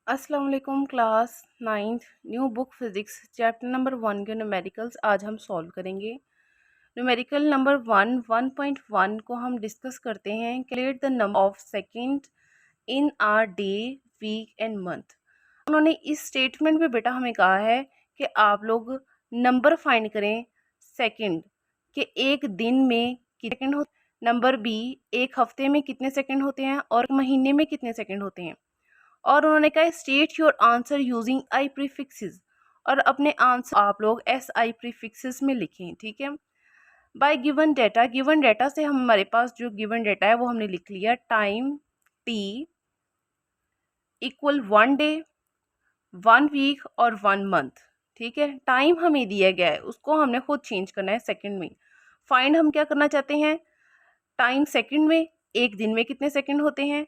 अस्सलाम वालेकुम class 9th new book physics chapter number 1 के न्यूमेरिकल्स आज हम सॉल्व करेंगे। न्यूमेरिकल नंबर 1 को हम डिस्कस करते हैं। Calculate the number of second in are day week and month. उन्होंने इस स्टेटमेंट में बेटा हमें कहा है कि आप लोग नंबर फाइंड करें सेकंड के एक दिन में कितने सेकंड होते, नंबर बी एक हफ्ते में कितने सेकंड होते हैं और महीने में कितने सेकंड होते हैं। और उन्होंने कहा state your answer using I prefixes, और अपने आंसर आप लोग एस आई प्रीफिक्सेस में लिखें। ठीक है। बाय गिवन डेटा से हमारे पास जो गिवन डेटा है वो हमने लिख लिया। Time T equal 1 day, 1 week और 1 मंथ। ठीक है। टाइम हमें दिया गया है, उसको हमने खुद चेंज करना है सेकंड में। फाइंड हम क्या करना चाहते हैं, टाइम सेकंड में, एक दिन में कितने सेकंड होते हैं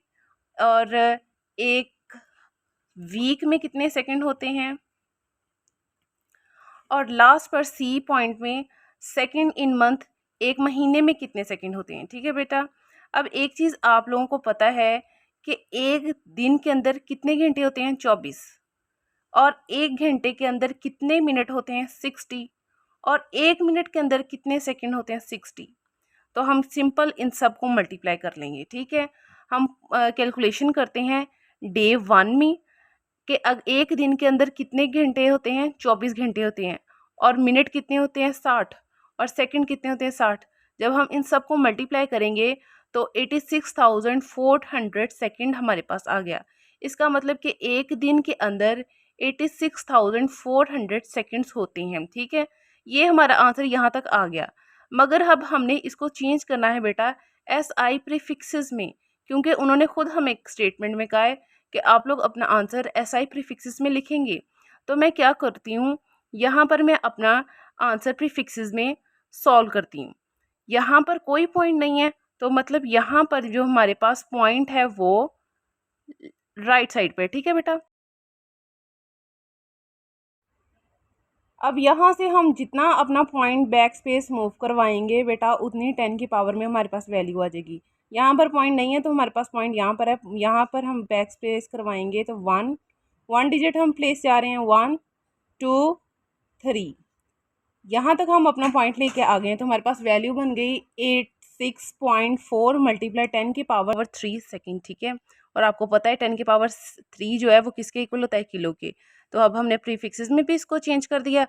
और एक वीक में कितने सेकंड होते हैं, और लास्ट पर सी पॉइंट में सेकंड इन मंथ, एक महीने में कितने सेकंड होते हैं। ठीक है बेटा। अब एक चीज़ आप लोगों को पता है कि एक दिन के अंदर कितने घंटे होते हैं, 24, और एक घंटे के अंदर कितने मिनट होते हैं, 60, और एक मिनट के अंदर कितने सेकंड होते हैं, 60। तो हम सिंपल इन सब को मल्टीप्लाई कर लेंगे। ठीक है। हम कैलकुलेशन करते हैं डे 1 में कि एक दिन के अंदर कितने घंटे होते हैं, 24 घंटे होते हैं, और मिनट कितने होते हैं, 60, और सेकंड कितने होते हैं, 60। जब हम इन सब को मल्टीप्लाई करेंगे तो 86,400 सेकंड हमारे पास आ गया। इसका मतलब कि एक दिन के अंदर 86,400 सेकंड्स होते हैं। ठीक है। ये हमारा आंसर यहाँ तक आ गया। मगर अब हमने इसको चेंज करना है बेटा एस आई प्रीफिक्सेस में, क्योंकि उन्होंने खुद हमें एक स्टेटमेंट में कहा है कि आप लोग अपना आंसर एस आई प्रीफिक्सेस में लिखेंगे। तो मैं क्या करती हूँ, यहाँ पर मैं अपना आंसर प्रीफिक्सेस में सॉल्व करती हूँ। यहाँ पर कोई पॉइंट नहीं है, तो मतलब यहाँ पर जो हमारे पास पॉइंट है वो राइट साइड पे। ठीक है बेटा। अब यहाँ से हम जितना अपना पॉइंट बैक स्पेस मूव करवाएंगे बेटा, उतनी 10 की पावर में हमारे पास वैल्यू आ जाएगी। यहाँ पर पॉइंट नहीं है तो हमारे पास पॉइंट यहाँ पर है, यहाँ पर हम बैक स्पेस करवाएंगे तो 1 डिजिट हम प्लेस जा रहे हैं, 1 2 3, यहाँ तक हम अपना पॉइंट लेके आ गए हैं। तो हमारे पास वैल्यू बन गई 86.4 मल्टीप्लाई 10 की पावर 3 सेकेंड। ठीक है। और आपको पता है 10 की पावर 3 जो है वो किसके इक्वल होता है, किलो के। तो अब हमने प्रीफिक्सेस में भी इसको चेंज कर दिया।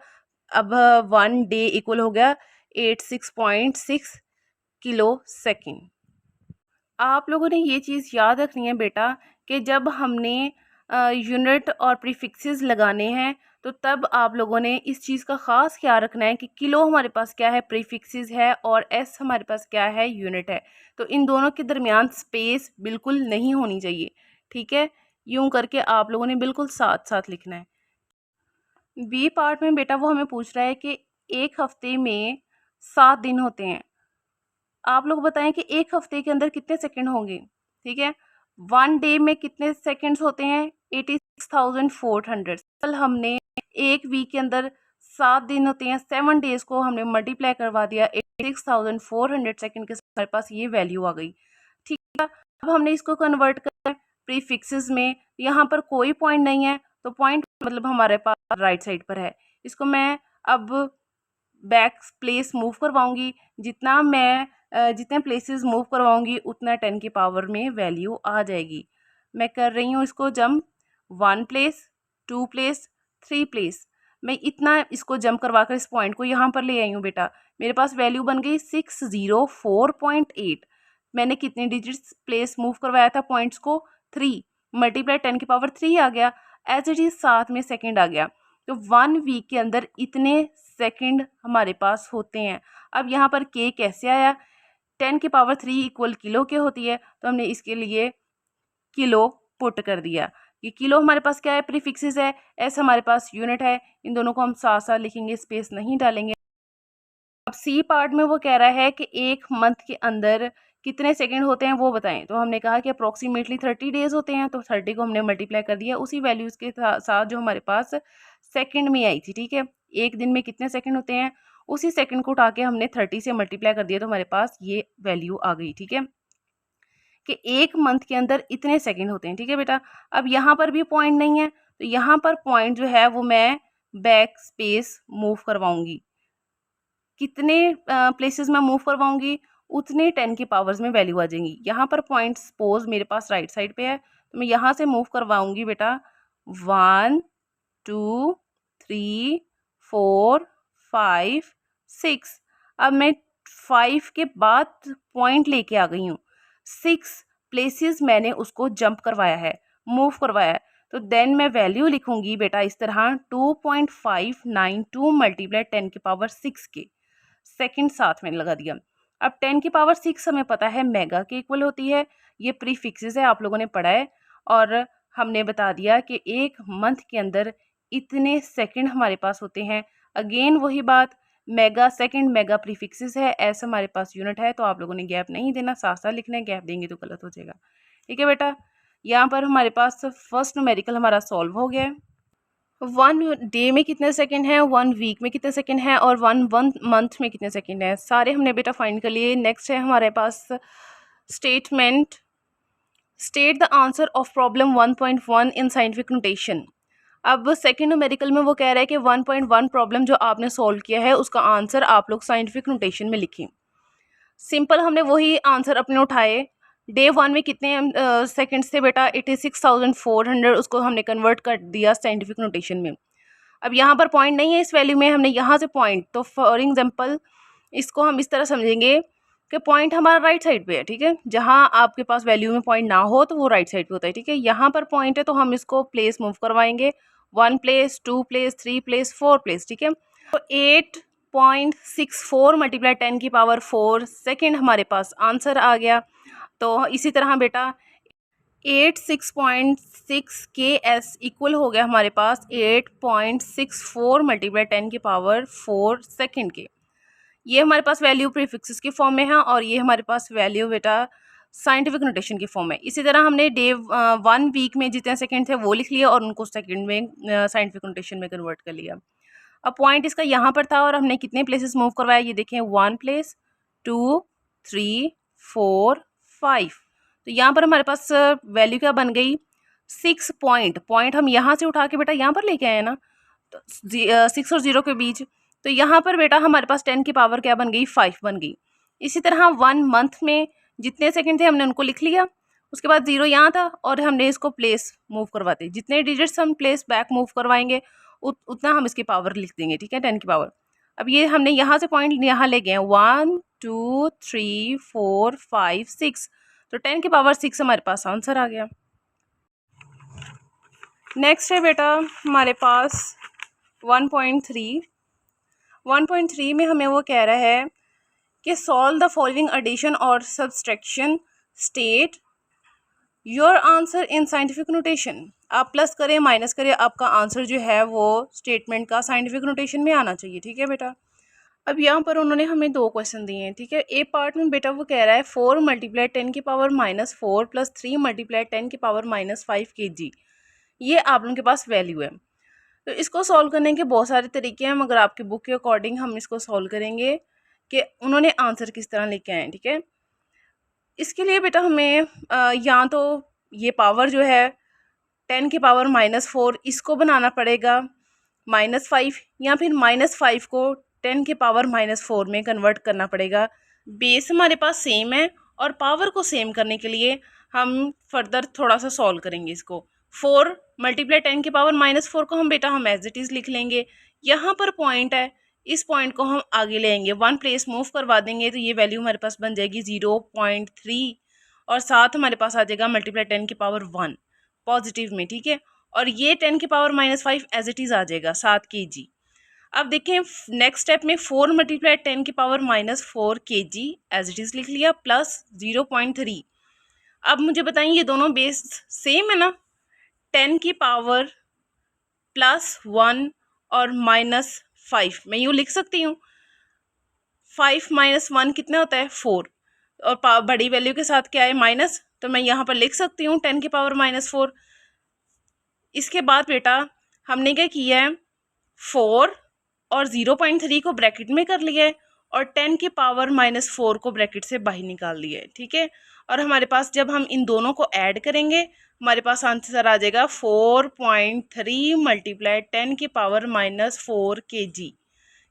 अब 1 डे इक्वल हो गया 86.6 किलो सेकेंड। आप लोगों ने ये चीज़ याद रखनी है बेटा कि जब हमने यूनिट और प्रीफिक्सेस लगाने हैं तो तब आप लोगों ने इस चीज़ का ख़ास ख्याल रखना है कि किलो हमारे पास क्या है, प्रीफिक्सेस है, और एस हमारे पास क्या है, यूनिट है। तो इन दोनों के दरमियान स्पेस बिल्कुल नहीं होनी चाहिए। ठीक है। यूं करके आप लोगों ने बिल्कुल साथ साथ लिखना है। बी पार्ट में बेटा वो हमें पूछ रहा है कि एक हफ्ते में 7 दिन होते हैं। आप लोग बताएं कि एक हफ्ते के अंदर कितने सेकंड होंगे। ठीक है। 1 डे में कितने सेकंड्स होते हैं, 86,400। कल हमने एक वीक के अंदर 7 दिन होते हैं, 7 डेज को हमने मल्टीप्लाई करवा दिया 86,400 सेकंड के साथ, हमारे पास ये वैल्यू आ गई। ठीक है। अब हमने इसको कन्वर्ट कर प्रीफिक्सेस में, यहाँ पर कोई पॉइंट नहीं है तो पॉइंट मतलब हमारे पास राइट साइड पर है। इसको मैं अब बैक प्लेस मूव करवाऊंगी, जितना मैं जितने प्लेसेस मूव करवाऊंगी उतना 10 की पावर में वैल्यू आ जाएगी। मैं कर रही हूँ इसको जंप, 1 प्लेस, 2 प्लेस, 3 प्लेस। मैं इतना इसको जंप करवा कर इस पॉइंट को यहाँ पर ले आई हूँ बेटा। मेरे पास वैल्यू बन गई 604.8। मैंने कितने डिजिट्स प्लेस मूव करवाया था पॉइंट्स को, 3, मल्टीप्लाई 10 की पावर 3 आ गया। एज इट इज साथ में सेकेंड आ गया। तो 1 वीक के अंदर इतने सेकंड हमारे पास होते हैं। अब यहाँ पर के कैसे आया, 10 की पावर 3 इक्वल किलो के होती है, तो हमने इसके लिए किलो पुट कर दिया। ये किलो हमारे पास क्या है, प्रीफिक्सेस है, एस हमारे पास यूनिट है। इन दोनों को हम साथ साथ लिखेंगे, स्पेस नहीं डालेंगे। अब सी पार्ट में वो कह रहा है कि एक मंथ के अंदर कितने सेकंड होते हैं वो बताएं। तो हमने कहा कि अप्रोक्सीमेटली 30 डेज होते हैं, तो 30 को हमने मल्टीप्लाई कर दिया उसी वैल्यूज़ के साथ जो हमारे पास सेकंड में आई थी। ठीक है। एक दिन में कितने सेकंड होते हैं, उसी सेकंड को उठा के हमने 30 से मल्टीप्लाई कर दिया, तो हमारे पास ये वैल्यू आ गई। ठीक है। कि एक मंथ के अंदर इतने सेकंड होते हैं, ठीक है बेटा। अब यहाँ पर भी पॉइंट नहीं है, तो यहाँ पर पॉइंट जो है वो मैं बैक स्पेस मूव करवाऊंगी। कितने प्लेसेस में मूव करवाऊंगी, उतने 10 की पावर्स में वैल्यू आ जाएंगी। यहाँ पर पॉइंट सपोज मेरे पास राइट साइड पे है, तो मैं यहाँ से मूव करवाऊंगी बेटा 1 2 3 4 5 6। अब मैं 5 के बाद पॉइंट लेके आ गई हूँ, 6 प्लेसेस मैंने उसको जंप करवाया है, मूव करवाया है। तो देन मैं वैल्यू लिखूंगी बेटा इस तरह 2.592 मल्टीप्लाई 10 की पावर 6 के, सेकंड साथ में लगा दिया। अब 10 की पावर 6 हमें पता है मेगा के इक्वल होती है, ये प्रीफिक्सेस है, आप लोगों ने पढ़ा है। और हमने बता दिया कि एक मंथ के अंदर इतने सेकंड हमारे पास होते हैं। अगेन वही बात, मेगा सेकंड मेगा प्रीफिक्सेस है, ऐसा हमारे पास यूनिट है, तो आप लोगों ने गैप नहीं देना, साथ साथ लिखना है, गैप देंगे तो गलत हो जाएगा। ठीक है बेटा, यहाँ पर हमारे पास फर्स्ट न्यूमेरिकल हमारा सॉल्व हो गया है। 1 डे में कितने सेकंड हैं, 1 वीक में कितने सेकंड हैं, और 1 मंथ में कितने सेकंड हैं, सारे हमने बेटा फाइंड कर लिए। नेक्स्ट है हमारे पास statement, state the answer of problem 1.1 in scientific notation. अब सेकंड न्यूमेरिकल में वो कह रहा है कि 1.1 प्रॉब्लम जो आपने सॉल्व किया है उसका आंसर आप लोग साइंटिफिक नोटेशन में लिखें। सिंपल हमने वही आंसर अपने उठाए। डे 1 में कितने सेकंड्स थे बेटा, 86,400, उसको हमने कन्वर्ट कर दिया साइंटिफिक नोटेशन में। अब यहाँ पर पॉइंट नहीं है इस वैल्यू में, हमने यहाँ से पॉइंट, तो फॉर एग्जांपल इसको हम इस तरह समझेंगे कि पॉइंट हमारा राइट साइड पे है, ठीक है। जहाँ आपके पास वैल्यू में पॉइंट ना हो तो वो राइट साइड पे होता है, ठीक है। यहाँ पर पॉइंट है तो हम इसको प्लेस मूव करवाएंगे, 1 प्लेस, 2 प्लेस, 3 प्लेस, 4 प्लेस, ठीक है। तो 8.64 मल्टीप्लाई 10 की पावर 4 सेकेंड हमारे पास आंसर आ गया। तो इसी तरह बेटा 86.6 के एस इक्वल हो गया हमारे पास 8.64 मल्टीप्लाई 10 की पावर 4 सेकेंड के। ये हमारे पास वैल्यू प्रीफिक्सेस की फॉर्म में है, और ये हमारे पास वैल्यू बेटा साइंटिफिक नोटेशन की फॉर्म है। इसी तरह हमने डे 1 वीक में जितने सेकंड थे वो लिख लिया और उनको सेकंड में साइंटिफिक नोटेशन में कन्वर्ट कर लिया। अब पॉइंट इसका यहाँ पर था और हमने कितने प्लेसेस मूव करवाया, ये देखें 1 प्लेस, 2 3 4 5। तो यहाँ पर हमारे पास वैल्यू क्या बन गई, 6 पॉइंट हम यहाँ से उठा के बेटा यहाँ पर लेके आए ना, तो 6 और 0 के बीच, तो यहाँ पर बेटा हमारे पास 10 की पावर क्या बन गई, 5 बन गई। इसी तरह 1 मंथ में जितने सेकंड थे हमने उनको लिख लिया, उसके बाद 0 यहाँ था और हमने इसको प्लेस मूव करवाते, जितने डिजिट्स हम प्लेस बैक मूव करवाएंगे उतना हम इसकी पावर लिख देंगे, ठीक है, 10 की पावर। अब ये हमने यहाँ से पॉइंट यहाँ ले गए हैं 1 2 3 4 5 6, तो 10 की पावर 6 हमारे पास आंसर आ गया। नेक्स्ट है बेटा हमारे पास 1.3 में हमें वो कह रहा है कि सॉल्व द फॉलोइंग एडिशन और subtraction, state your answer in scientific notation. आप प्लस करें माइनस करें, आपका आंसर जो है वो स्टेटमेंट का साइंटिफिक नोटेशन में आना चाहिए, ठीक है बेटा। अब यहाँ पर उन्होंने हमें 2 क्वेश्चन दिए हैं, ठीक है। ए पार्ट में बेटा वो कह रहा है 4 मल्टीप्लाई 10 की पावर -4 प्लस 3 मल्टीप्लाई 10 की पावर -5 kg, ये आप लोगों के पास वैल्यू है। तो इसको सॉल्व करने के बहुत सारे तरीके हैं, मगर आपकी बुक के अकॉर्डिंग हम इसको सॉल्व करेंगे कि उन्होंने आंसर किस तरह लेके आए हैं, ठीक है। इसके लिए बेटा हमें या तो ये पावर जो है 10 की पावर -4 इसको बनाना पड़ेगा -5, या फिर -5 को 10 की पावर -4 में कन्वर्ट करना पड़ेगा। बेस हमारे पास सेम है और पावर को सेम करने के लिए हम फर्दर थोड़ा सा सॉल्व करेंगे इसको। 4 मल्टीप्लाई 10 की पावर -4 को हम बेटा हम एज इट इज़ लिख लेंगे। यहाँ पर पॉइंट है, इस पॉइंट को हम आगे लेंगे, 1 प्लेस मूव करवा देंगे, तो ये वैल्यू हमारे पास बन जाएगी 0.3, और साथ हमारे पास आ जाएगा मल्टीप्लाई 10 की पावर 1 पॉजिटिव में, ठीक है। और ये 10 की पावर -5 एज इट इज़ आ जाएगा 7 kg। अब देखें नेक्स्ट स्टेप में 4 मल्टीप्लाई 10 की power -4 kg as it is लिख लिया, प्लस 0.3। अब मुझे बताएं ये दोनों बेस सेम है ना, 10 की पावर +1 और -5, मैं यूँ लिख सकती हूँ 5 - 1 कितना होता है 4, और बड़ी वैल्यू के साथ क्या है माइनस, तो मैं यहाँ पर लिख सकती हूँ 10 की पावर -4। इसके बाद बेटा हमने क्या किया है, 4 और 0.3 को ब्रैकेट में कर लिया है और 10 की पावर -4 को ब्रैकेट से बाहर निकाल दिया है, ठीक है। और हमारे पास जब हम इन दोनों को ऐड करेंगे हमारे पास आंसर आ जाएगा 4.3 मल्टीप्लाई 10 की पावर -4 kg।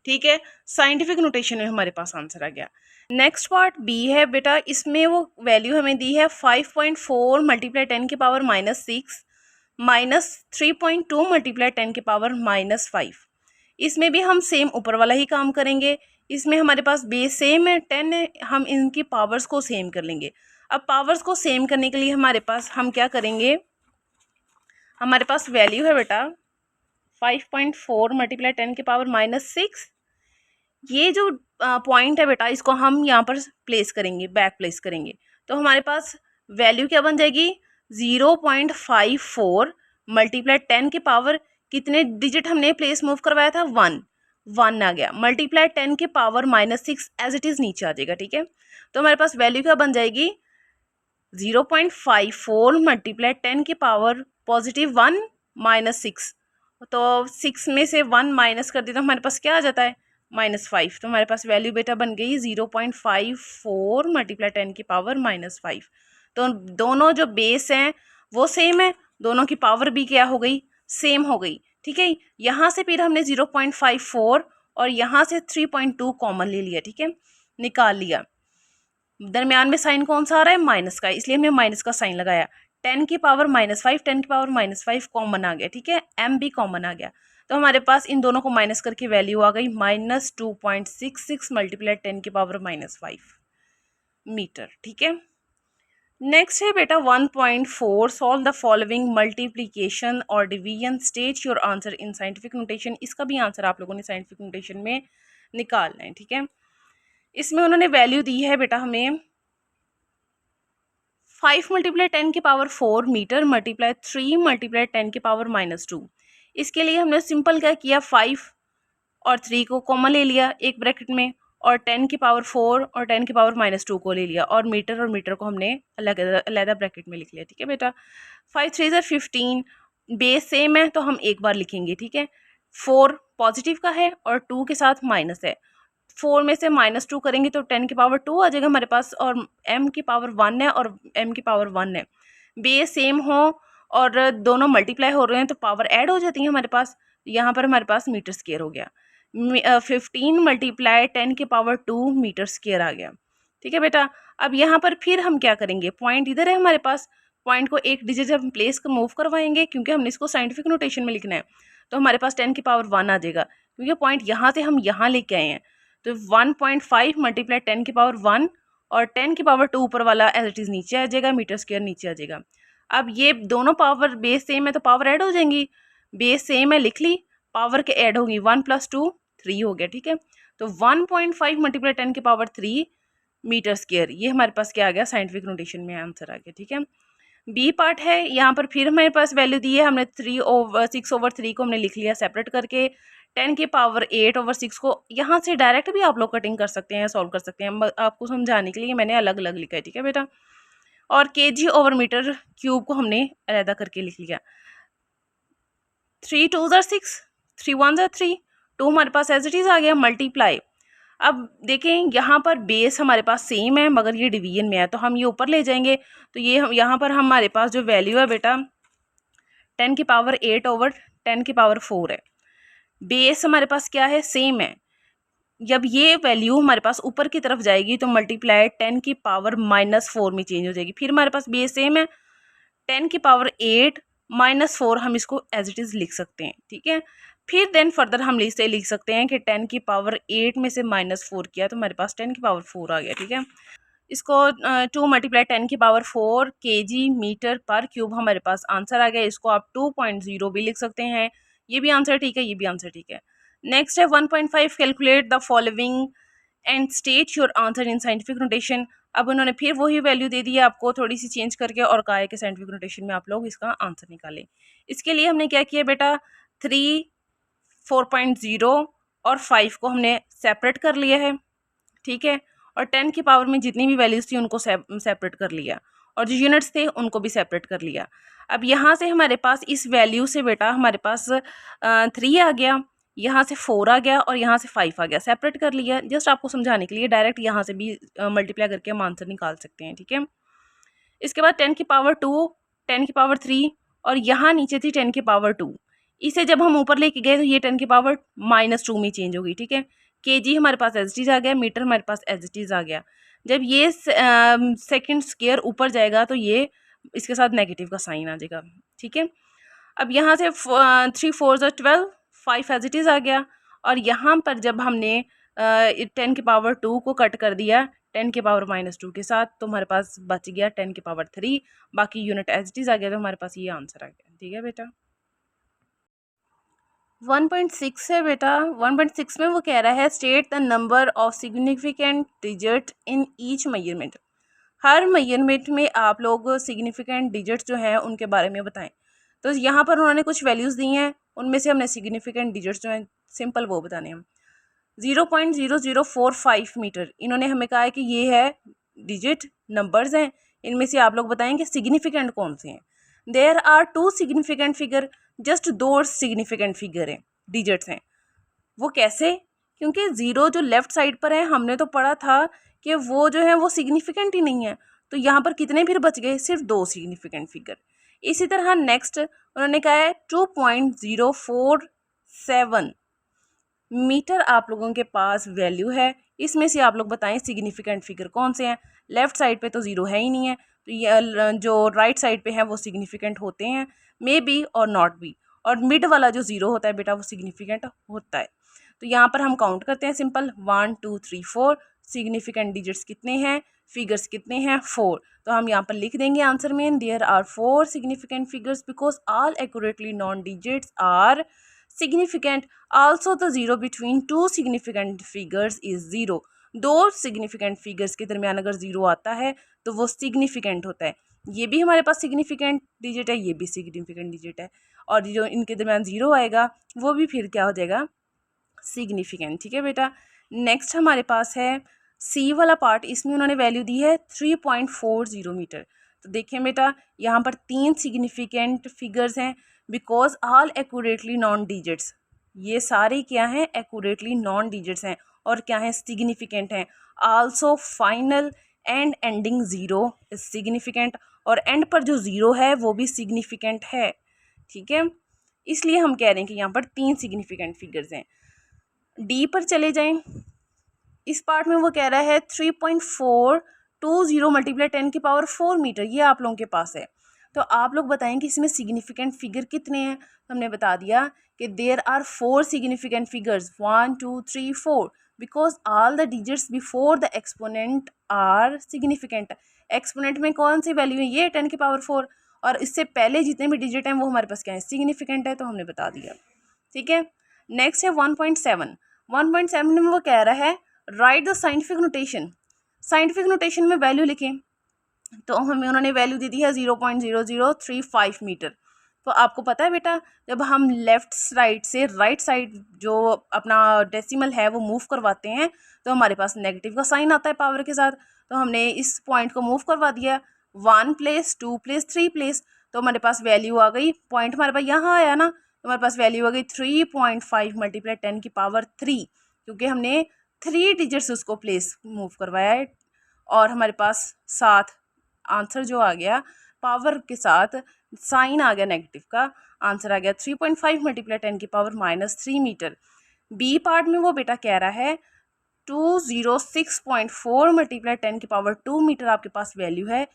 ठीक है, साइंटिफिक नोटेशन में हमारे पास आंसर आ गया। नेक्स्ट पार्ट बी है बेटा, इसमें वो वैल्यू हमें दी है 5.4 मल्टीप्लाई 10 की पावर -6 -3.2 मल्टीप्लाई 10 की पावर -5। इसमें भी हम सेम ऊपर वाला ही काम करेंगे। इसमें हमारे पास बेस सेम है 10 है, हम इनकी पावर्स को सेम कर लेंगे। अब पावर्स को सेम करने के लिए हमारे पास हम क्या करेंगे, हमारे पास वैल्यू है बेटा 5.4 मल्टीप्लाई 10 की पावर -6। ये जो पॉइंट है बेटा इसको हम यहाँ पर प्लेस करेंगे, बैक प्लेस करेंगे, तो हमारे पास वैल्यू क्या बन जाएगी 0.54 मल्टीप्लाई 10 की पावर, कितने डिजिट हमने प्लेस मूव करवाया था 1 आ गया, मल्टीप्लाई 10 की पावर -6 एज इट इज़ नीचे आ जाएगा। ठीक है, तो हमारे पास वैल्यू क्या बन जाएगी 0.54 मल्टीप्लाई 10 की पावर +1 -6, तो 6 में से 1 माइनस कर दिया तो हमारे पास क्या आ जाता है -5। तो हमारे पास वैल्यू बेटा बन गई 0.54 मल्टीप्लाई 10 की पावर -5। तो दोनों जो बेस हैं वो सेम है, दोनों की पावर भी क्या हो गई सेम हो गई। ठीक है, यहाँ से फिर हमने 0.54 और यहाँ से 3.2 कॉमन ले लिया। ठीक है, निकाल लिया, दरमियान में साइन कौन सा आ रहा है माइनस का, इसलिए हमने माइनस का साइन लगाया। 10 की पावर -5 10 की पावर -5 कॉमन आ गया। ठीक है, m भी कॉमन आ गया, तो हमारे पास इन दोनों को माइनस करके वैल्यू आ गई -2.66 मल्टीप्लाई 10 की पावर -5 मीटर। ठीक है, नेक्स्ट है बेटा 1.4 सॉल्व द फॉलोइंग मल्टीप्लीकेशन और division, state your answer in scientific notation. इसका भी आंसर आप लोगों ने साइंटिफिक नोटेशन में निकालना है। ठीक है, इसमें उन्होंने वैल्यू दी है बेटा हमें 5 मल्टीप्लाई 10 की पावर 4 मीटर मल्टीप्लाई 3 मल्टीप्लाई 10 की पावर -2। इसके लिए हमने सिंपल क्या किया 5 और 3 को कॉमन ले लिया एक ब्रैकेट में, और 10 की पावर 4 और 10 की पावर -2 को ले लिया, और मीटर को हमने अलग अलग ब्रैकेट में लिख लिया। ठीक है बेटा, 5 3 ज़र 15, बेस सेम है तो हम एक बार लिखेंगे। ठीक है, 4 पॉजिटिव का है और 2 के साथ माइनस है, 4 में से -2 करेंगे तो 10 की पावर 2 आ जाएगा हमारे पास, और m की पावर 1 है और m की पावर 1 है। बेस सेम हो और दोनों मल्टीप्लाई हो रहे हैं तो पावर ऐड हो जाती है हमारे पास। यहाँ पर हमारे पास मीटर स्क्वायर हो गया, 15 मल्टीप्लाई 10 की पावर 2 मीटर स्क्वायर आ गया। ठीक है बेटा, अब यहाँ पर फिर हम क्या करेंगे, पॉइंट इधर है हमारे पास, पॉइंट को एक डिजिट हम प्लेस को मूव करवाएंगे क्योंकि हमने इसको साइंटिफिक नोटेशन में लिखना है, तो हमारे पास 10 की पावर 1 आ जाएगा, क्योंकि पॉइंट यहाँ से हम यहाँ लेके आए हैं। तो 1.5 मल्टीप्लाई 10 की पावर 1 और 10 की पावर 2 ऊपर वाला एज इट इज़ नीचे आ जाएगा, मीटर स्क्वायर नीचे आ जाएगा। अब ये दोनों पावर बेस सेम है तो पावर ऐड हो जाएंगी, बेस सेम है लिख ली, पावर के ऐड होगी, 1 + 2 3 हो गया। ठीक है, तो 1.5 मल्टीप्लाई 10 की पावर 3 मीटर स्क्वायर, ये हमारे पास क्या आ गया साइंटिफिक नोटेशन में आंसर आ गया। ठीक है, बी पार्ट है, यहाँ पर फिर हमारे पास वैल्यू दी है, हमने 6/3 को हमने लिख लिया सेपरेट करके, 10 की पावर 8/6 को यहाँ से डायरेक्ट भी आप लोग कटिंग कर सकते हैं, सॉल्व कर सकते हैं, आपको समझाने के लिए मैंने अलग अलग लिखा है। ठीक है बेटा, और kg/मीटर क्यूब को हमने अलहदा करके लिख लिया। 3 2 ज़र 6, 3 1 ज़र 3, 2 हमारे पास एज इट इज़ आ गया मल्टीप्लाई। अब देखें यहाँ पर बेस हमारे पास सेम है मगर ये डिवीजन में है, तो हम ये ऊपर ले जाएंगे, तो ये यहाँ पर हमारे पास जो वैल्यू है बेटा 10 की पावर 8/10 की पावर 4 है। बेस हमारे पास क्या है सेम है, जब ये वैल्यू हमारे पास ऊपर की तरफ जाएगी तो मल्टीप्लाई 10 की पावर -4 में चेंज हो जाएगी। फिर हमारे पास बेस सेम है, 10 की पावर 8 -4 हम इसको एज इट इज़ लिख सकते हैं। ठीक है, फिर देन फर्दर हम इसे लिख सकते हैं कि 10 की पावर 8 में से -4 किया तो हमारे पास 10 की पावर 4 आ गया। ठीक है, इसको 2 मल्टीप्लाई 10 की पावर 4 kg मीटर पर क्यूब हमारे पास आंसर आ गया। इसको आप 2.0 भी लिख सकते हैं, ये भी आंसर ठीक है, ये भी आंसर ठीक है। नेक्स्ट है 1.5 calculate the following and state your answer in scientific notation. अब उन्होंने फिर वही वैल्यू दे दी है आपको थोड़ी सी चेंज करके, और कहा है कि साइंटिफिक नोटेशन में आप लोग इसका आंसर निकालें। इसके लिए हमने क्या किया बेटा 3 4.0 और 5 को हमने सेपरेट कर लिया है। ठीक है, और 10 की पावर में जितनी भी वैल्यूज़ थी उनको सेपरेट कर लिया, और जो यूनिट्स थे उनको भी सेपरेट कर लिया। अब यहाँ से हमारे पास इस वैल्यू से बेटा हमारे पास 3 आ गया, यहाँ से 4 आ गया और यहाँ से 5 आ गया, सेपरेट कर लिया। जस्ट आपको समझाने के लिए डायरेक्ट यहाँ से भी मल्टीप्लाई करके हम आंसर निकाल सकते हैं। ठीक है, इसके बाद 10 की पावर 2, 10 की पावर 3 और यहाँ नीचे थी 10 की पावर 2। इसे जब हम ऊपर लेके गए तो ये 10 की पावर -2 में चेंज होगी, ठीक है। केजी हमारे पास एज इट इज आ गया, मीटर हमारे पास एज इट इज आ गया। जब ये सेकंड स्क्वायर ऊपर जाएगा तो ये इसके साथ नेगेटिव का साइन आ जाएगा, ठीक है। अब यहाँ से 3 4 12, 5 एज इट इज आ गया। और यहाँ पर जब हमने 10 की पावर 2 को कट कर दिया 10 की पावर -2 के साथ, तो हमारे पास बच गया 10 की पावर 3, बाकी यूनिट एज इट इज आ गया, तो हमारे पास ये आंसर आ गया, ठीक है बेटा। 1.6 है बेटा। 1.6 में वो कह रहा है state the number of significant digit in each measurement. Her measurement में आप लोग सिग्निफिकेंट डिजिट्स जो हैं उनके बारे में बताएं। तो यहाँ पर उन्होंने कुछ वैल्यूज़ दी हैं, उनमें से हमने सिग्निफिकेंट डिजिट्स जो हैं सिंपल वो बताने हैं। 0.0045 मीटर इन्होंने हमें कहा है कि ये है डिजिट नंबर्स हैं, इनमें से आप लोग बताएं कि सिग्निफिकेंट कौन से हैं। There are 2 significant figure, just 2 significant figure हैं, डिजिट्स हैं। वो कैसे? क्योंकि ज़ीरो जो लेफ्ट साइड पर है हमने तो पढ़ा था कि वो जो है वो सिग्निफिकेंट ही नहीं है, तो यहाँ पर कितने फिर बच गए? सिर्फ 2 सिग्निफिकेंट फिगर। इसी तरह नेक्स्ट उन्होंने कहा है 2.047 मीटर आप लोगों के पास वैल्यू है, इसमें से आप लोग बताएं सिग्निफिकेंट फिगर कौन से हैं। लेफ्ट साइड पे तो ज़ीरो है ही नहीं है, तो ये जो राइट साइड पे है वो सिग्निफिकेंट होते हैं, मे बी और नॉट बी। और मिड वाला जो ज़ीरो होता है बेटा वो सिग्निफिकेंट होता है। तो यहाँ पर हम काउंट करते हैं सिंपल 1 2 3 4। सिग्निफिकेंट डिजिट्स कितने हैं, फिगर्स कितने हैं? 4। तो हम यहाँ पर लिख देंगे आंसर में there are 4 significant figures because all accurately non digits are significant. Also the zero between two significant figures is zero. दो significant figures के दरमियान अगर ज़ीरो आता है तो वो significant होता है। ये भी हमारे पास significant digit है, ये भी significant digit है, और जो इनके दरमियान ज़ीरो आएगा वो भी फिर क्या हो जाएगा? significant, ठीक है बेटा। नेक्स्ट हमारे पास है सी वाला पार्ट, इसमें उन्होंने वैल्यू दी है 3.40 मीटर। तो देखें बेटा यहाँ पर 3 सिग्निफिकेंट फिगर्स हैं because all accurately non digits, ये सारे क्या हैं? एक्यूरेटली नॉन डिजिट्स हैं और क्या हैं? सिग्निफिकेंट हैं। Also final and ending zero is significant, और एंड पर जो ज़ीरो है वो भी सिग्निफिकेंट है, ठीक है। इसलिए हम कह रहे हैं कि यहाँ पर 3 सिग्निफिकेंट फिगर्स हैं। डी पर चले जाएं, इस पार्ट में वो कह रहा है 3.420 मल्टीप्लाई 10 की पावर 4 मीटर, ये आप लोगों के पास है। तो आप लोग बताएं कि इसमें सिग्निफिकेंट फिगर कितने हैं। तो हमने बता दिया कि there are 4 significant figures 1 2 3 4 because all the digits before the exponent are significant. Exponent में कौन सी वैल्यू है? ये 10 की पावर 4, और इससे पहले जितने भी डिजिट हैं वो हमारे पास क्या है? सिग्निफिकेंट है, तो हमने बता दिया, ठीक है। नेक्स्ट है 1.7। 1.7 में वो कह रहा है right the scientific notation. Scientific notation में वैल्यू लिखें, तो हमें उन्होंने वैल्यू दी है 0.0035 मीटर। तो आपको पता है बेटा जब हम लेफ्ट साइड से राइट साइड जो अपना डेसिमल है वो मूव करवाते हैं तो हमारे पास नेगेटिव का साइन आता है पावर के साथ। तो हमने इस पॉइंट को मूव करवा दिया 1 प्लेस 2 प्लेस 3 प्लेस, तो हमारे पास वैल्यू आ गई, पॉइंट हमारे पास यहाँ आया ना, तो हमारे पास वैल्यू आ गई 3.5 मल्टीप्लाई 10 की पावर 3, क्योंकि हमने 3 डिजिट्स उसको प्लेस मूव करवाया है। और हमारे पास साथ आंसर जो आ गया पावर के साथ साइन आ गया नेगेटिव का, आंसर आ गया 3.5 मल्टीप्लाई 10 की पावर -3 मीटर। बी पार्ट में वो बेटा कह रहा है 206.4 मल्टीप्लाई 10 की पावर 2 मीटर आपके पास वैल्यू है,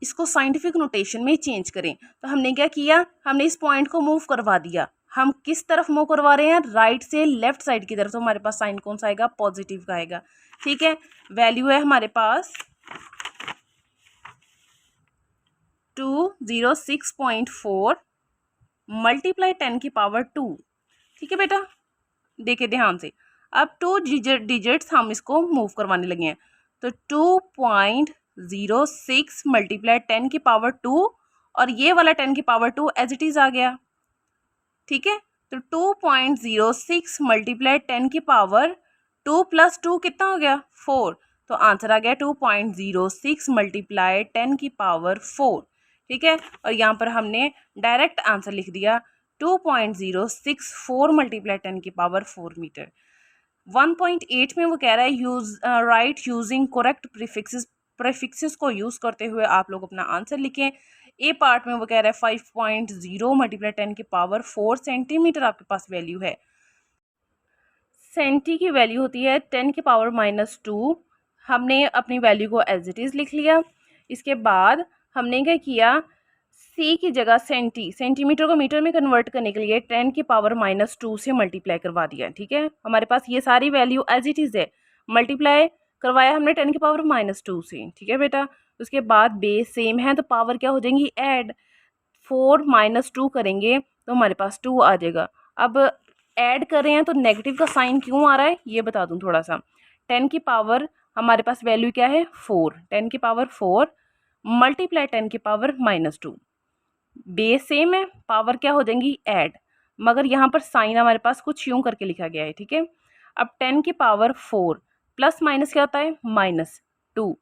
इसको साइंटिफिक नोटेशन में चेंज करें। तो हमने क्या किया? हमने इस पॉइंट को मूव करवा दिया। हम किस तरफ मूव करवा रहे हैं? राइट से लेफ्ट साइड की तरफ। तो हमारे पास साइन कौन सा आएगा? पॉजिटिव का आएगा, ठीक है। वैल्यू है हमारे पास 206.4 मल्टीप्लाई 10 की पावर 2, ठीक है बेटा। देखिए ध्यान से, अब 2 डिजिट्स हम इसको मूव करवाने लगे हैं, तो 2.06 मल्टीप्लाई 10 की पावर 2 और ये वाला 10 की पावर 2 एज इट इज आ गया, ठीक है। तो 2.06 मल्टीप्लाई 10 की पावर 2 प्लस 2 कितना हो गया? 4। तो आंसर आ गया 2.06 मल्टीप्लाई 10 की पावर 4, ठीक है। और यहाँ पर हमने डायरेक्ट आंसर लिख दिया 2.064 मल्टीप्लाई 10 की पावर 4 मीटर। 1.8 में वो कह रहा है use right using correct prefixes prefixes को यूज़ करते हुए आप लोग अपना आंसर लिखें। ए पार्ट में वो कह रहा है 5.0 मल्टीप्लाई 10 की पावर 4 सेंटीमीटर आपके पास वैल्यू है। सेंटी की वैल्यू होती है 10 की पावर -2। हमने अपनी वैल्यू को एज इट इज़ लिख लिया। इसके बाद हमने क्या किया, सी की जगह सेंटीमीटर को मीटर में कन्वर्ट करने के लिए 10 की पावर -2 से मल्टीप्लाई करवा दिया। ठीक है, हमारे पास ये सारी वैल्यू एज इट इज़ है, मल्टीप्लाई करवाया हमने 10 की पावर -2 से। ठीक है बेटा, उसके बाद बेस सेम है तो पावर क्या हो जाएंगी, ऐड। 4 - 2 करेंगे तो हमारे पास 2 आ जाएगा। अब ऐड कर रहे हैं तो नेगेटिव का साइन क्यों आ रहा है ये बता दूं थोड़ा सा। 10 की पावर हमारे पास वैल्यू क्या है 4, 10 की पावर 4 मल्टीप्लाई 10 की पावर -2। बेस सेम है, पावर क्या हो जाएंगी ऐड, मगर यहाँ पर साइन हमारे पास कुछ यूं करके लिखा गया है। ठीक है, अब 10 की पावर 4 प्लस माइनस क्या होता है -2।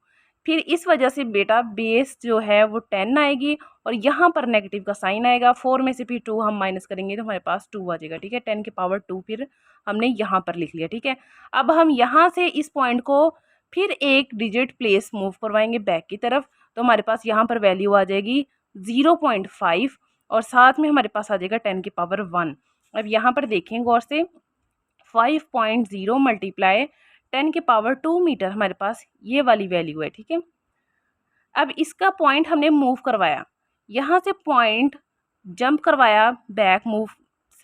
फिर इस वजह से बेटा बेस जो है वो 10 आएगी और यहाँ पर नेगेटिव का साइन आएगा। 4 में से फिर 2 हम माइनस करेंगे तो हमारे पास 2 आ जाएगा। ठीक है, 10 की पावर 2 फिर हमने यहाँ पर लिख लिया। ठीक है, अब हम यहाँ से इस पॉइंट को फिर एक डिजिट प्लेस मूव करवाएंगे बैक की तरफ, तो हमारे पास यहाँ पर वैल्यू आ जाएगी 0.5 और साथ में हमारे पास आ जाएगा 10 की पावर 1। अब यहाँ पर देखें गौर से, 5.0 मल्टीप्लाई 10 की पावर 2 मीटर हमारे पास ये वाली वैल्यू है। ठीक है, अब इसका पॉइंट हमने मूव करवाया, यहाँ से पॉइंट जंप करवाया बैक मूव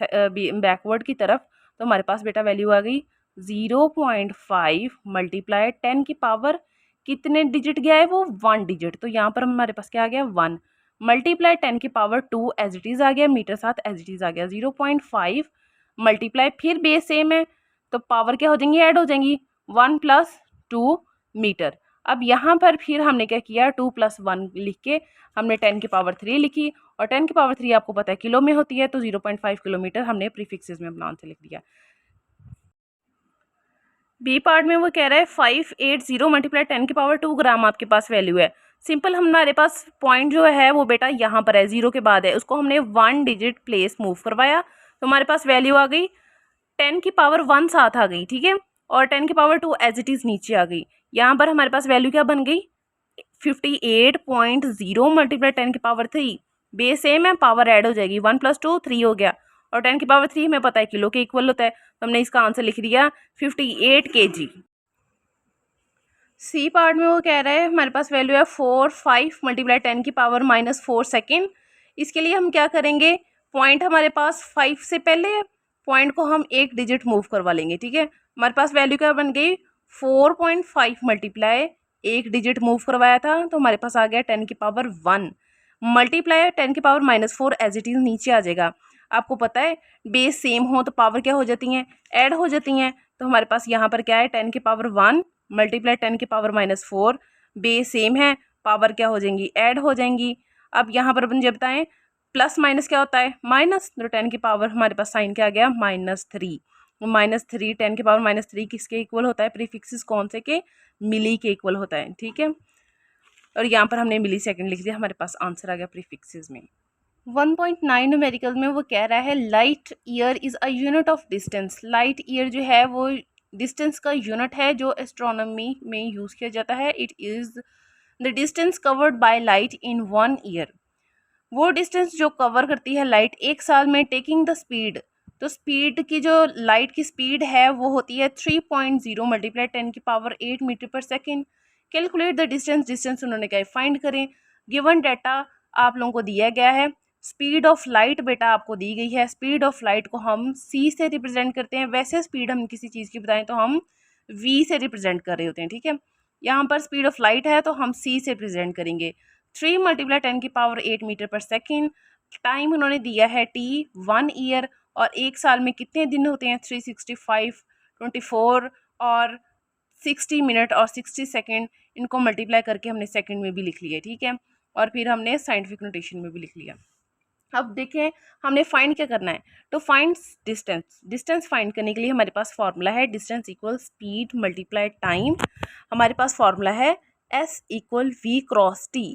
बैकवर्ड की तरफ, तो हमारे पास बेटा वैल्यू आ गई 0.5 मल्टीप्लाई 10 की पावर कितने डिजिट गया है वो 1 डिजिट, तो यहाँ पर हमारे पास क्या आ गया 1 मल्टीप्लाई 10 की पावर 2 एज इट इज़ आ गया, मीटर साथ एज इट इज़ आ गया। 0.5 मल्टीप्लाई फिर बेस सेम है तो पावर क्या हो जाएंगी ऐड हो जाएंगी 1 + 2 मीटर। अब यहाँ पर फिर हमने क्या किया 2 + 1 लिख के हमने 10 की पावर 3 लिखी और 10 की पावर 3 आपको पता है किलो में होती है, तो 0.5 किलोमीटर हमने प्रीफिक्सेस में अपना आंसर लिख दिया। बी पार्ट में वो कह रहा है 580 मल्टीप्लाई 10 की पावर 2 ग्राम आपके पास वैल्यू है। सिंपल हमारे पास पॉइंट जो है वो बेटा यहाँ पर है, 0 के बाद है, उसको हमने 1 डिजिट प्लेस मूव करवाया तो हमारे पास वैल्यू आ गई 10 की पावर 1 साथ आ गई। ठीक है, और 10 की पावर 2 एज इट इज़ नीचे आ गई। यहाँ पर हमारे पास वैल्यू क्या बन गई 58.0 मल्टीप्लाई 10 की पावर 3। बेस सेम है, पावर ऐड हो जाएगी, 1 + 2 3 हो गया और 10 की पावर 3 हमें पता है किलो के इक्वल होता है, तो हमने इसका आंसर लिख दिया 58 kg। सी पार्ट में वो कह रहा है हमारे पास वैल्यू है 5 मल्टीप्लाई 10 की पावर -4 सेकेंड। इसके लिए हम क्या करेंगे, पॉइंट हमारे पास 5 से पहले है, पॉइंट को हम एक डिजिट मूव करवा लेंगे। ठीक है, हमारे पास वैल्यू क्या बन गई 4.5 मल्टीप्लाई एक डिजिट मूव करवाया था तो हमारे पास आ गया 10 की पावर 1 मल्टीप्लाई 10 की पावर -4 एज इट इज़ नीचे आ जाएगा। आपको पता है बेस सेम हो तो पावर क्या हो जाती हैं ऐड हो जाती हैं, तो हमारे पास यहाँ पर क्या है 10 की पावर 1 मल्टीप्लाई 10 की पावर -4, बेस सेम है, पावर क्या हो जाएंगी ऐड हो जाएंगी। अब यहाँ पर अपन जब बताएं प्लस माइनस क्या होता है माइनस, तो 10 की पावर हमारे पास साइन क्या आ गया -3। -3 10 की पावर -3 किसके इक्वल होता है, प्रीफिक्सेस कौन से के, मिली के इक्वल होता है। ठीक है, और यहाँ पर हमने मिली सेकेंड लिख दिया, हमारे पास आंसर आ गया प्रीफिक्सेस में। 1.9 न्यूमेरिकल में वो कह रहा है light year is a unit of distance. Light year जो है वो डिस्टेंस का यूनिट है जो एस्ट्रोनॉमी में यूज़ किया जाता है। It is the distance covered by light in 1 year. वो डिस्टेंस जो कवर करती है लाइट एक साल में, टेकिंग द स्पीड, तो स्पीड की जो लाइट की स्पीड है वो होती है 3.0 मल्टीप्लाई 10 की पावर 8 मीटर पर second. Calculate the distance, distance उन्होंने क्या फाइंड करें। गिवन डाटा आप लोगों को दिया गया है, स्पीड ऑफ लाइट बेटा आपको दी गई है। स्पीड ऑफ लाइट को हम सी से रिप्रेजेंट करते हैं, वैसे स्पीड हम किसी चीज़ की बताएं तो हम वी से रिप्रेजेंट कर रहे होते हैं। ठीक है, यहाँ पर स्पीड ऑफ लाइट है तो हम सी से रिप्रेजेंट करेंगे। 3 मल्टीप्लाई 10 की पावर 8 मीटर पर सेकेंड। टाइम उन्होंने दिया है टी 1 ईयर, और एक साल में कितने दिन होते हैं 365, 24 और 60 मिनट और 60 सेकेंड। इनको मल्टीप्लाई करके हमने सेकेंड में भी लिख लिया। ठीक है, और फिर हमने साइंटिफिक नोटेशन में भी लिख लिया। अब देखें हमने फाइंड क्या करना है, तो फाइंड डिस्टेंस। डिस्टेंस फाइंड करने के लिए हमारे पास फॉर्मूला है distance equal speed multiply time. हमारे पास फॉर्मूला है S = V × T,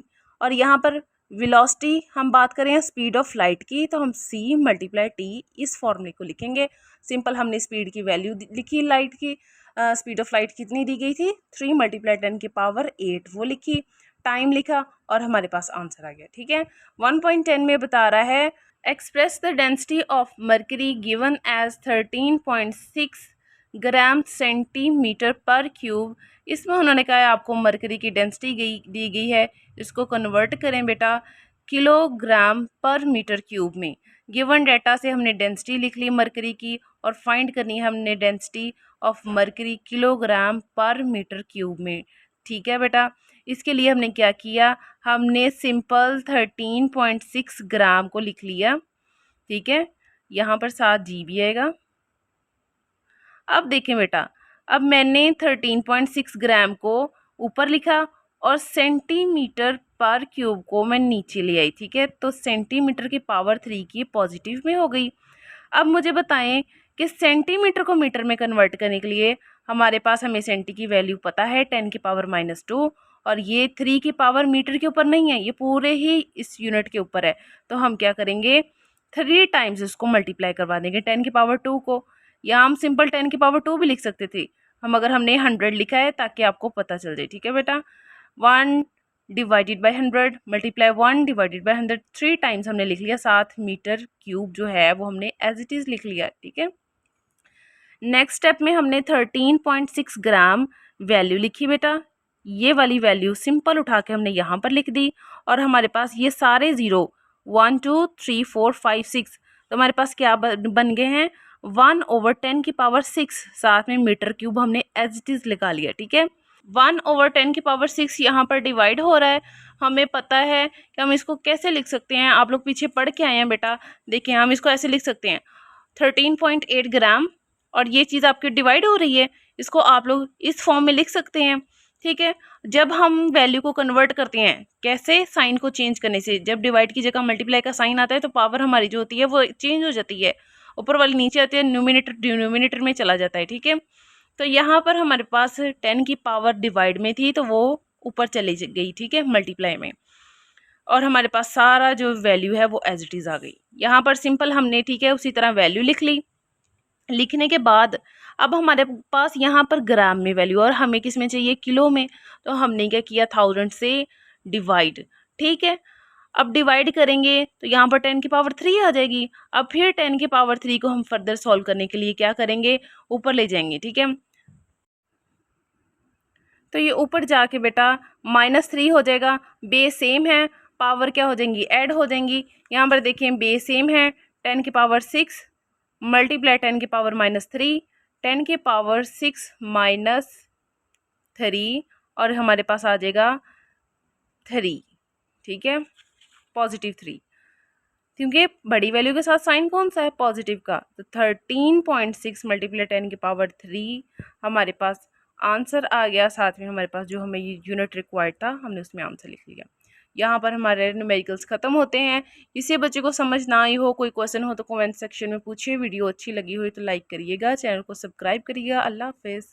और यहाँ पर वेलोसिटी हम बात करें स्पीड ऑफ लाइट की, तो हम c मल्टीप्लाई t इस फॉर्मूले को लिखेंगे। सिंपल हमने स्पीड की वैल्यू लिखी, लाइट की स्पीड ऑफ लाइट कितनी दी गई थी 3 मल्टीप्लाई 10 की पावर 8 वो लिखी, टाइम लिखा और हमारे पास आंसर आ गया। ठीक है, 1.10 में बता रहा है express the density of mercury given as 13.6 gram centimetre per cube. इसमें उन्होंने कहा है आपको मरकरी की डेंसिटी दी गई है, इसको कन्वर्ट करें बेटा किलोग्राम पर मीटर क्यूब में। गिवन डाटा से हमने डेंसिटी लिख ली मरकरी की और फाइंड करनी है हमने डेंसिटी ऑफ मरकरी किलोग्राम पर मीटर क्यूब में। ठीक है बेटा, इसके लिए हमने क्या किया, हमने सिंपल 13.6 ग्राम को लिख लिया। ठीक है, यहाँ पर 7 जी भी आएगा। अब देखें बेटा, अब मैंने 13.6 ग्राम को ऊपर लिखा और सेंटीमीटर पर क्यूब को मैं नीचे ले आई। ठीक है, तो सेंटीमीटर की पावर 3 की पॉजिटिव में हो गई। अब मुझे बताएं कि सेंटीमीटर को मीटर में कन्वर्ट करने के लिए हमारे पास हमें सेंटी की वैल्यू पता है 10 की पावर -2 और ये 3 की पावर मीटर के ऊपर नहीं है, ये पूरे ही इस यूनिट के ऊपर है। तो हम क्या करेंगे 3 टाइम्स इसको मल्टीप्लाई करवा देंगे 10 की पावर 2 को, या हम सिंपल 10 की पावर 2 भी लिख सकते थे हम, अगर हमने 100 लिखा है ताकि आपको पता चल जाए। ठीक है बेटा, 1 divided by 100 multiply 1 divided by 100 3 times हमने लिख लिया, 7 मीटर क्यूब जो है वो हमने एज इट इज़ लिख लिया। ठीक है, नेक्स्ट स्टेप में हमने 13.6 ग्राम वैल्यू लिखी बेटा, ये वाली वैल्यू सिंपल उठा के हमने यहाँ पर लिख दी और हमारे पास ये सारे 0 1 2 3 4 5 6 तो हमारे पास क्या बन गए हैं 1/10 की पावर 6, साथ में मीटर क्यूब हमने एज इट इज़ लगा लिया। ठीक है, 1/10 की पावर 6 यहाँ पर डिवाइड हो रहा है, हमें पता है कि हम इसको कैसे लिख सकते हैं, आप लोग पीछे पढ़ के आए हैं बेटा। देखिए हम इसको ऐसे लिख सकते हैं 13.8 ग्राम और ये चीज़ आपकी डिवाइड हो रही है, इसको आप लोग इस फॉर्म में लिख सकते हैं। ठीक है, जब हम वैल्यू को कन्वर्ट करते हैं कैसे, साइन को चेंज करने से, जब डिवाइड की जगह मल्टीप्लाई का साइन आता है तो पावर हमारी जो होती है वो चेंज हो जाती है, ऊपर वाली नीचे आती है, न्यूमिनेटर डिनोमिनेटर में चला जाता है। ठीक है, तो यहाँ पर हमारे पास 10 की पावर डिवाइड में थी तो वो ऊपर चली गई। ठीक है, मल्टीप्लाई में, और हमारे पास सारा जो वैल्यू है वो एज इट इज़ आ गई। यहाँ पर सिंपल हमने ठीक है उसी तरह वैल्यू लिख ली। लिखने के बाद अब हमारे पास यहाँ पर ग्राम में वैल्यू और हमें किस में चाहिए किलो में, तो हमने क्या किया 1000 से डिवाइड। ठीक है, अब डिवाइड करेंगे तो यहाँ पर 10 की पावर 3 आ जाएगी। अब फिर 10 की पावर 3 को हम फर्दर सॉल्व करने के लिए क्या करेंगे ऊपर ले जाएंगे। ठीक है, तो ये ऊपर जाके बेटा -3 हो जाएगा, बेस सेम है, पावर क्या हो जाएंगी ऐड हो जाएंगी। यहाँ पर देखिए बेस सेम है 10 की पावर 6 मल्टीप्लाई 10 की पावर -3 10 की पावर 6 -3 और हमारे पास आ जाएगा 3। ठीक है, +3, क्योंकि बड़ी वैल्यू के साथ साइन कौन सा है पॉजिटिव का, तो 13.6 मल्टीप्लाई 10 की पावर 3 हमारे पास आंसर आ गया। साथ में हमारे पास जो हमें ये यूनिट रिक्वायर्ड था हमने उसमें आंसर लिख लिया। यहाँ पर हमारे न्यूमेरिकल्स ख़त्म होते हैं। किसी बच्चे को समझ ना आई हो, कोई क्वेश्चन हो तो कमेंट सेक्शन में पूछिए। वीडियो अच्छी लगी हुई तो लाइक करिएगा, चैनल को सब्सक्राइब करिएगा। अल्लाह हाफिज़।